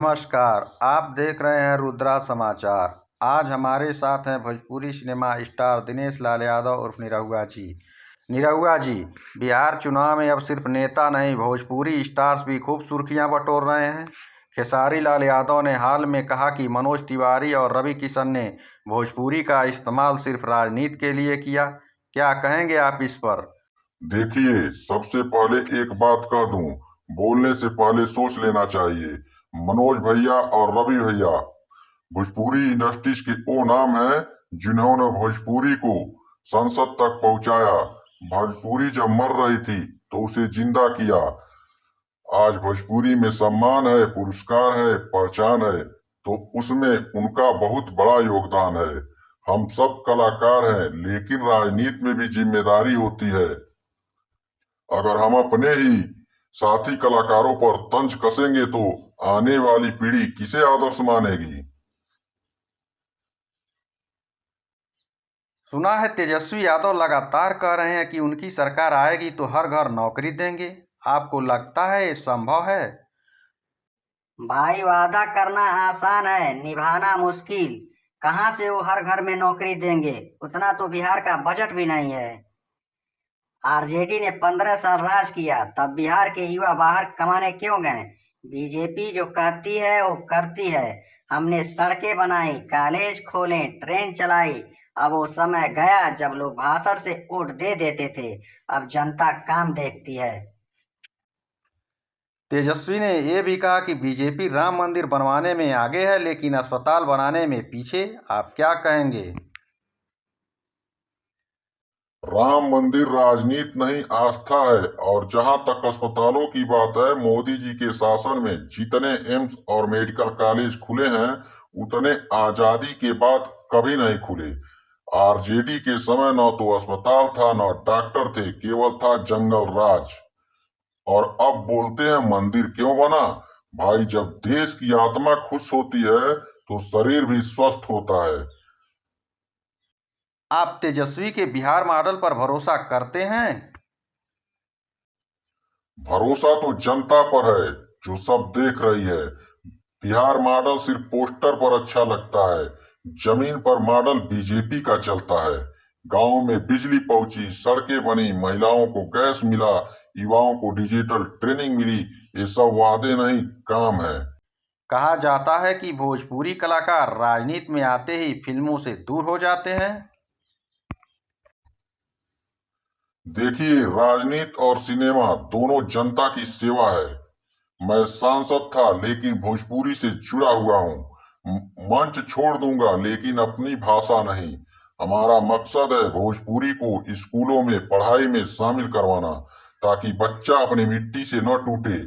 नमस्कार, आप देख रहे हैं रुद्रा समाचार। आज हमारे साथ हैं भोजपुरी सिनेमा स्टार दिनेश लाल यादव उर्फ निरहुआ जी। निरहुआ जी, बिहार चुनाव में अब सिर्फ नेता नहीं, भोजपुरी स्टार्स भी खूब सुर्खियां बटोर रहे हैं। खेसारी लाल यादव ने हाल में कहा कि मनोज तिवारी और रवि किशन ने भोजपुरी का इस्तेमाल सिर्फ राजनीति के लिए किया। क्या कहेंगे आप इस पर? देखिए, सबसे पहले एक बात कह दूं, बोलने से पहले सोच लेना चाहिए। मनोज भैया और रवि भैया भोजपुरी इंडस्ट्रीज के वो नाम है जिन्होंने भोजपुरी को संसद तक पहुंचाया। भोजपुरी जब मर रही थी तो उसे जिंदा किया। आज भोजपुरी में सम्मान है, पुरस्कार है, पहचान है, तो उसमें उनका बहुत बड़ा योगदान है। हम सब कलाकार हैं, लेकिन राजनीति में भी जिम्मेदारी होती है। अगर हम अपने ही साथी कलाकारों पर तंज कसेंगे तो आने वाली पीढ़ी किसे आदर्श मानेगी। सुना है तेजस्वी यादव लगातार कह रहे हैं कि उनकी सरकार आएगी तो हर घर नौकरी देंगे। आपको लगता है ये संभव है? भाई, वादा करना आसान है, निभाना मुश्किल। कहाँ से वो हर घर में नौकरी देंगे? उतना तो बिहार का बजट भी नहीं है। आरजेडी ने 15 साल राज किया, तब बिहार के युवा बाहर कमाने क्यों गए? बीजेपी जो कहती है वो करती है। हमने सड़कें बनाई, कॉलेज खोले, ट्रेन चलाई। अब वो समय गया जब लोग भाषण से वोट दे देते थे। अब जनता काम देखती है। तेजस्वी ने ये भी कहा कि बीजेपी राम मंदिर बनवाने में आगे है लेकिन अस्पताल बनाने में पीछे। आप क्या कहेंगे? राम मंदिर राजनीति नहीं, आस्था है। और जहां तक अस्पतालों की बात है, मोदी जी के शासन में जितने एम्स और मेडिकल कॉलेज खुले हैं उतने आजादी के बाद कभी नहीं खुले। आरजेडी के समय न तो अस्पताल था न डॉक्टर थे, केवल था जंगल राज। और अब बोलते हैं मंदिर क्यों बना। भाई, जब देश की आत्मा खुश होती है तो शरीर भी स्वस्थ होता है। आप तेजस्वी के बिहार मॉडल पर भरोसा करते हैं? भरोसा तो जनता पर है, जो सब देख रही है। बिहार मॉडल सिर्फ पोस्टर पर अच्छा लगता है, जमीन पर मॉडल बीजेपी का चलता है। गांव में बिजली पहुंची, सड़कें बनी, महिलाओं को गैस मिला, युवाओं को डिजिटल ट्रेनिंग मिली। ये सब वादे नहीं, काम है। कहा जाता है कि भोजपुरी कलाकार राजनीति में आते ही फिल्मों से दूर हो जाते हैं। देखिए, राजनीति और सिनेमा दोनों जनता की सेवा है। मैं सांसद था लेकिन भोजपुरी से जुड़ा हुआ हूँ। मंच छोड़ दूंगा लेकिन अपनी भाषा नहीं। हमारा मकसद है भोजपुरी को स्कूलों में पढ़ाई में शामिल करवाना, ताकि बच्चा अपनी मिट्टी से न टूटे।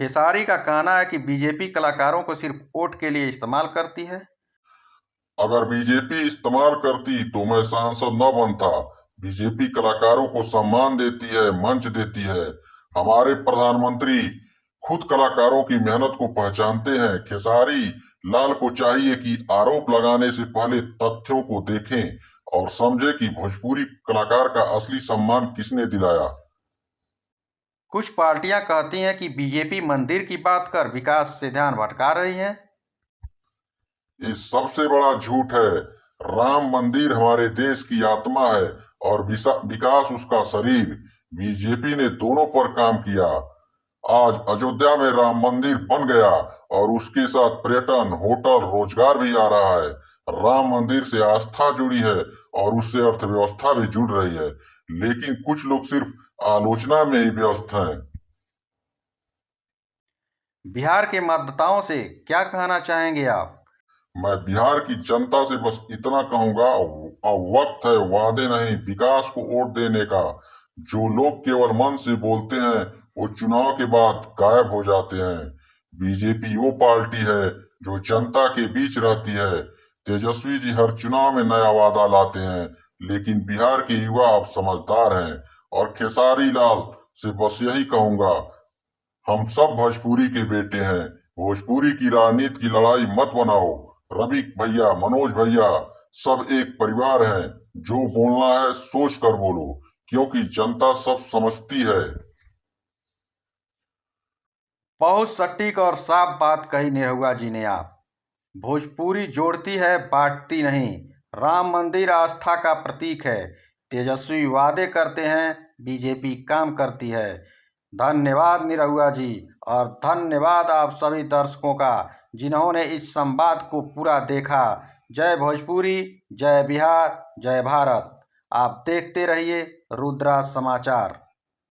खेसारी का कहना है कि बीजेपी कलाकारों को सिर्फ वोट के लिए इस्तेमाल करती है। अगर बीजेपी इस्तेमाल करती तो मैं सांसद न बनता। बीजेपी कलाकारों को सम्मान देती है, मंच देती है। हमारे प्रधानमंत्री खुद कलाकारों की मेहनत को पहचानते हैं। खेसारी लाल को चाहिए कि आरोप लगाने से पहले तथ्यों को देखें और समझे कि भोजपुरी कलाकार का असली सम्मान किसने दिलाया। कुछ पार्टियां कहती हैं कि बीजेपी मंदिर की बात कर विकास से ध्यान भटका रही है। ये सबसे बड़ा झूठ है। राम मंदिर हमारे देश की आत्मा है और विकास उसका शरीर। बीजेपी ने दोनों पर काम किया। आज अयोध्या में राम मंदिर बन गया और उसके साथ पर्यटन, होटल, रोजगार भी आ रहा है। राम मंदिर से आस्था जुड़ी है और उससे अर्थव्यवस्था भी जुड़ रही है। लेकिन कुछ लोग सिर्फ आलोचना में ही व्यस्त हैं। बिहार के मतदाताओं से क्या कहना चाहेंगे आप? मैं बिहार की जनता से बस इतना कहूंगा, अब वक्त है वादे नहीं, विकास को वोट देने का। जो लोग केवल मन से बोलते हैं वो चुनाव के बाद गायब हो जाते हैं। बीजेपी वो पार्टी है जो जनता के बीच रहती है। तेजस्वी जी हर चुनाव में नया वादा लाते हैं, लेकिन बिहार के युवा अब समझदार हैं। और खेसारी लाल से बस यही कहूंगा, हम सब भोजपुरी के बेटे हैं। भोजपुरी की राजनीति की लड़ाई मत बनाओ। रवि भैया, मनोज भैया, सब एक परिवार हैं। जो बोलना है सोच कर बोलो, क्योंकि जनता सब समझती है। बहुत सटीक और साफ बात कही निरहुआ जी ने आप। भोजपुरी जोड़ती है, बांटती नहीं। राम मंदिर आस्था का प्रतीक है। तेजस्वी वादे करते हैं, बीजेपी काम करती है। धन्यवाद निरहुआ जी, और धन्यवाद आप सभी दर्शकों का जिन्होंने इस संवाद को पूरा देखा। जय भोजपुरी, जय बिहार, जय भारत। आप देखते रहिए रुद्रा समाचार।